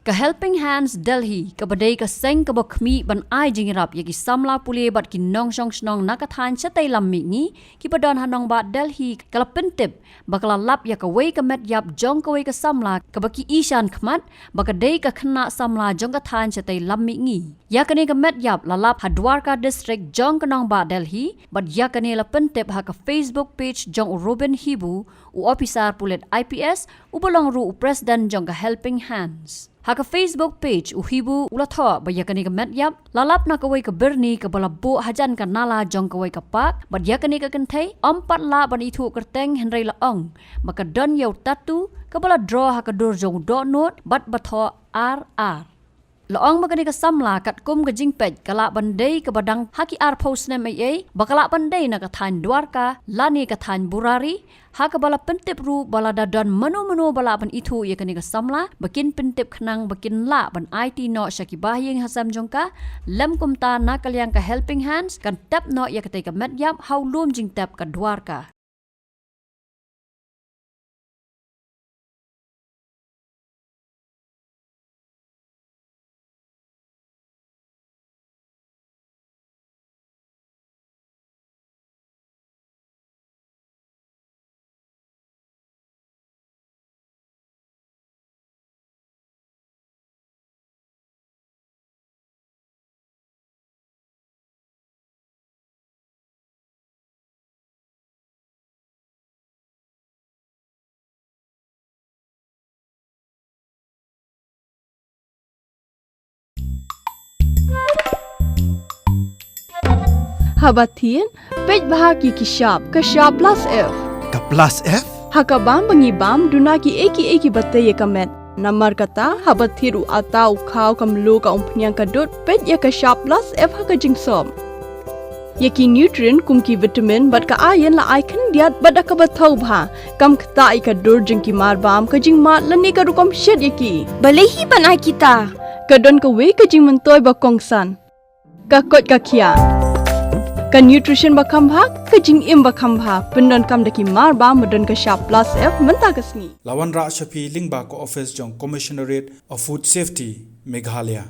ka Helping Hands Delhi ka badai ka seng ka bokmi ban ai jingrap yaki Samla puli bat ki nong shong snong nakathan chatai lammi ngi ki padon hanong ba Delhi kala pentip bakala lap ya ka wei ka Metïap Jong ka wei ka Samla ka baki ishan khmat baka dei ka khna Samla Jong ka than chatai lammi ngi ya kane ka Metïap la lap Hadwarka district Jong ka Nongbah Delhi bat ya kane la pentip ha ka Facebook page Jong Robin Hibu u officer pulet IPS u bolong ru president Jong ka Helping Hands ha ka Facebook page u Hibu ula tho ba ya kane ka Metïap la lap na ka wei ka berni ka bala bo hajan ka nala Jong ka wei ka pak bat ya kane ka kenthai ompat la ban ithu kerteng henrei la ong maka don yau Tatoo ka bala draw ha ka dur Jong Dohnud bat batho RR Laong magani ka Samla kat kum ka jingpej kala bandai ka badang haki ar post nem ai bakala bandai na ka than Dwarka lani ka than Burari ha ka bala pentip ru bala dadon mano bala ban ithu ye kani ka Samla bakin pentip khnang bakin la ban IT no shaki bahyeng hasam jongka lem kumta na kalyang ka Helping Hands kan tap no ye ka te ka Metïap hau lum jing tap ka Dwarka Habatin, pej bahagi ki sharp plus F. Ka plus F? Hakabam bangibam dunaki eki batay kamet. Namar kata habatiru atau kau kamlu ka umpnyang kadut pej ya ka sharp plus F haka jingsom. Yaki nutrient kumki vitamin bat ka ayan la icon diat bat ka batau bha kam kta ka dur jingki marbam ka jingma lani ka rukom shed yaki. Balehi banai kita. Kadon ka we ka jing mentoy ba kongsan. Ka kot ka kia. Ka nutrition bakam bha ka jing im bakam bha pendon kam daki marba medon ka sharp plus F menta kasni Lawan Ra Shafi Lingba ko office jong Commissionerate of Food Safety Meghalaya